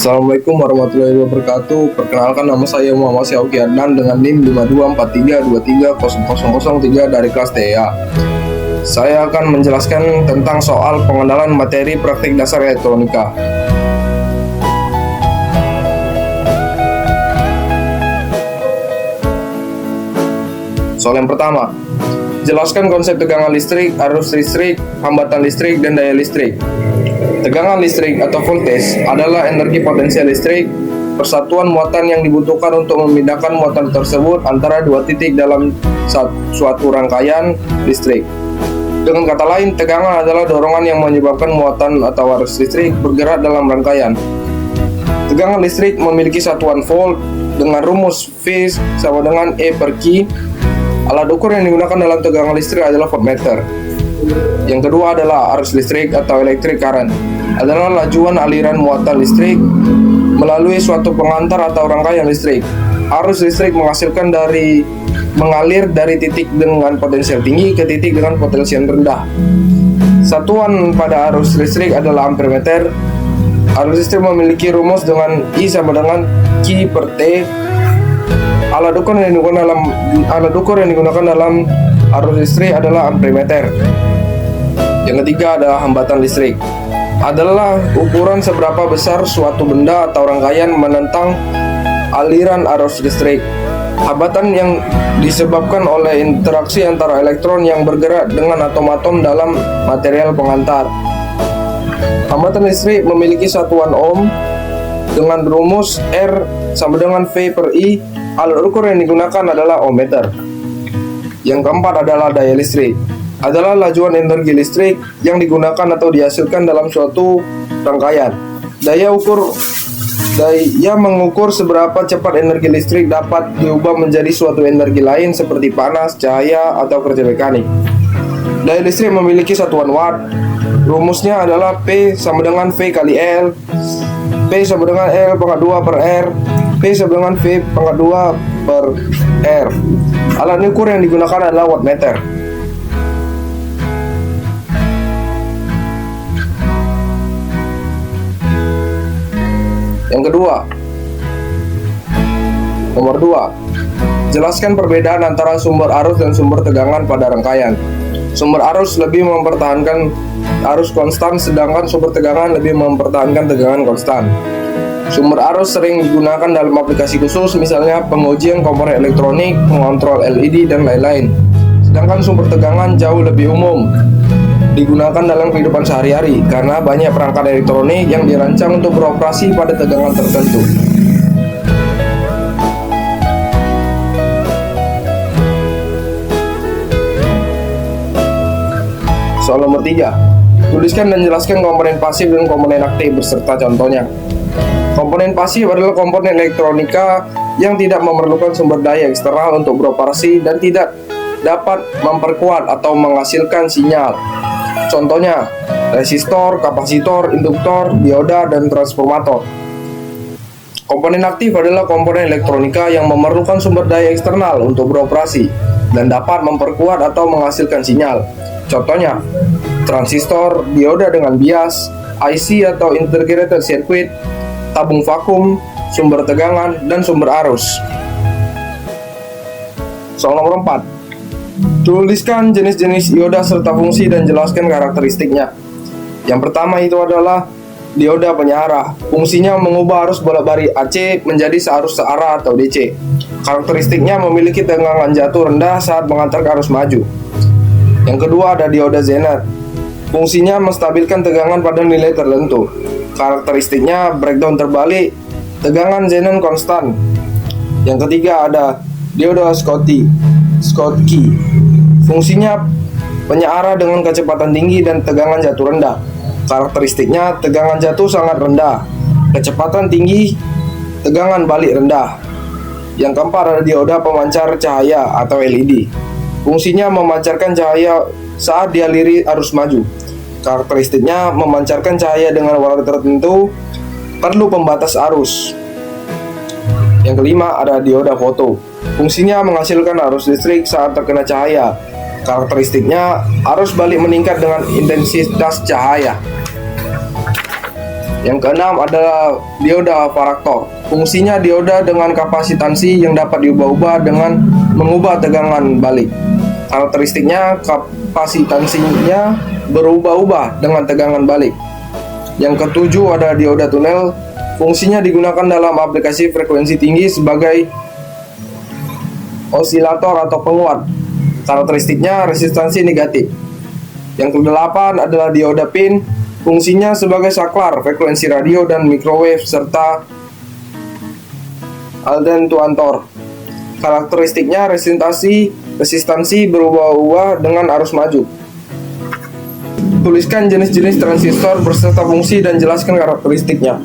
Assalamualaikum warahmatullahi wabarakatuh. Perkenalkan, nama saya Muhammad Syauki Adnan dengan NIM 5243230003 dari kelas TEA. Saya akan menjelaskan tentang soal pengenalan materi praktik dasar elektronika. Soal yang pertama, jelaskan konsep tegangan listrik, arus listrik, hambatan listrik, dan daya listrik. Tegangan listrik atau voltage adalah energi potensial listrik, persatuan muatan yang dibutuhkan untuk memindahkan muatan tersebut antara dua titik dalam suatu rangkaian listrik. Dengan kata lain, tegangan adalah dorongan yang menyebabkan muatan atau arus listrik bergerak dalam rangkaian. Tegangan listrik memiliki satuan volt dengan rumus V sama dengan E per Q. Alat ukur yang digunakan dalam tegangan listrik adalah voltmeter. Yang kedua adalah arus listrik atau electric current, adalah lajuan aliran muatan listrik melalui suatu pengantar atau rangkaian listrik. Arus listrik mengalir dari titik dengan potensial tinggi ke titik dengan potensial rendah. Satuan pada arus listrik adalah ampere-meter. Arus listrik memiliki rumus dengan I sama dengan Q per T. Alat ukur yang digunakan dalam arus listrik adalah ampere-meter. Yang ketiga adalah hambatan listrik, adalah ukuran seberapa besar suatu benda atau rangkaian menentang aliran arus listrik. Hambatan yang disebabkan oleh interaksi antara elektron yang bergerak dengan atom-atom dalam material pengantar. Hambatan listrik memiliki satuan ohm dengan rumus R sama dengan V per I. Alat ukur yang digunakan adalah ohmmeter. Yang keempat adalah daya listrik, adalah lajuan energi listrik yang digunakan atau dihasilkan dalam suatu rangkaian. Daya mengukur seberapa cepat energi listrik dapat diubah menjadi suatu energi lain seperti panas, cahaya, atau kerja mekanik. Daya listrik memiliki satuan watt. Rumusnya adalah P sama dengan V kali L. P sama dengan L pangkat 2 per R. P sama dengan V pangkat 2 per R. Alat ukur yang digunakan adalah wattmeter. Yang kedua, nomor 2, jelaskan perbedaan antara sumber arus dan sumber tegangan pada rangkaian. Sumber arus lebih mempertahankan arus konstan, sedangkan sumber tegangan lebih mempertahankan tegangan konstan. Sumber arus sering digunakan dalam aplikasi khusus, misalnya pengujian komponen elektronik, pengontrol LED, dan lain-lain. Sedangkan sumber tegangan jauh lebih umum, digunakan dalam kehidupan sehari-hari karena banyak perangkat elektronik yang dirancang untuk beroperasi pada tegangan tertentu. Soal nomor 3, tuliskan dan jelaskan komponen pasif dan komponen aktif beserta contohnya. Komponen pasif adalah komponen elektronika yang tidak memerlukan sumber daya eksternal untuk beroperasi dan tidak dapat memperkuat atau menghasilkan sinyal. Contohnya, resistor, kapasitor, induktor, dioda, dan transformator. Komponen aktif adalah komponen elektronika yang memerlukan sumber daya eksternal untuk beroperasi dan dapat memperkuat atau menghasilkan sinyal. Contohnya, transistor, dioda dengan bias, IC atau integrated circuit, tabung vakum, sumber tegangan, dan sumber arus. Soal nomor 4, tuliskan jenis-jenis dioda serta fungsi dan jelaskan karakteristiknya. Yang pertama itu adalah dioda penyearah. Fungsinya mengubah arus bolak-balik AC menjadi searus searah atau DC. Karakteristiknya memiliki tegangan jatuh rendah saat mengantarkan arus maju. Yang kedua ada dioda Zener. Fungsinya menstabilkan tegangan pada nilai tertentu. Karakteristiknya breakdown terbalik, tegangan Zener konstan. Yang ketiga ada dioda Schottky. Fungsinya penyearah dengan kecepatan tinggi dan tegangan jatuh rendah. Karakteristiknya tegangan jatuh sangat rendah, kecepatan tinggi, tegangan balik rendah. Yang keempat ada dioda pemancar cahaya atau LED. Fungsinya memancarkan cahaya saat dialiri arus maju. Karakteristiknya memancarkan cahaya dengan warna tertentu, perlu pembatas arus. Yang kelima ada dioda foto. Fungsinya menghasilkan arus listrik saat terkena cahaya. Karakteristiknya arus balik meningkat dengan intensitas cahaya. Yang keenam adalah dioda varaktor. Fungsinya dioda dengan kapasitansi yang dapat diubah-ubah dengan mengubah tegangan balik. Karakteristiknya kapasitansinya berubah-ubah dengan tegangan balik. Yang ketujuh ada dioda tunel. Fungsinya digunakan dalam aplikasi frekuensi tinggi sebagai osilator atau penguat. Karakteristiknya resistansi negatif. Yang kedelapan adalah dioda pin. Fungsinya sebagai saklar frekuensi radio dan microwave serta aldentuator. Karakteristiknya resistansi berubah-ubah dengan arus maju. Tuliskan jenis-jenis transistor beserta fungsi dan jelaskan karakteristiknya.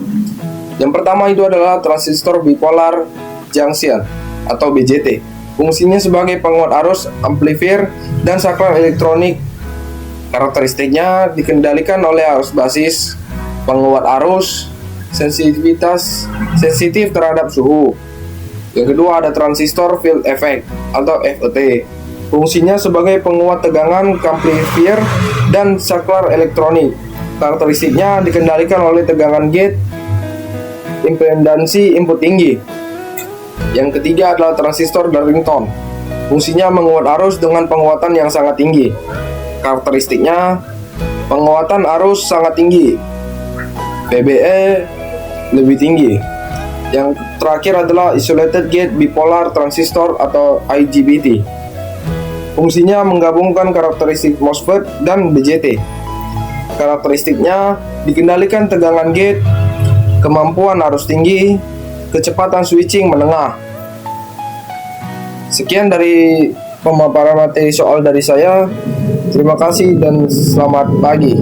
Yang pertama itu adalah transistor bipolar junction atau BJT. Fungsinya sebagai penguat arus, amplifier, dan saklar elektronik. Karakteristiknya dikendalikan oleh arus basis, penguat arus, sensitif terhadap suhu. Yang kedua ada transistor field effect atau FET. Fungsinya sebagai penguat tegangan, amplifier, dan saklar elektronik. Karakteristiknya dikendalikan oleh tegangan gate, impedansi input tinggi. Yang ketiga adalah transistor Darlington. Fungsinya menguat arus dengan penguatan yang sangat tinggi. Karakteristiknya penguatan arus sangat tinggi, PBE lebih tinggi. Yang terakhir adalah isolated gate bipolar transistor atau IGBT. Fungsinya menggabungkan karakteristik MOSFET dan BJT. Karakteristiknya dikendalikan tegangan gate, kemampuan arus tinggi, kecepatan switching menengah. Sekian dari pemaparan materi soal dari saya. Terima kasih dan selamat pagi.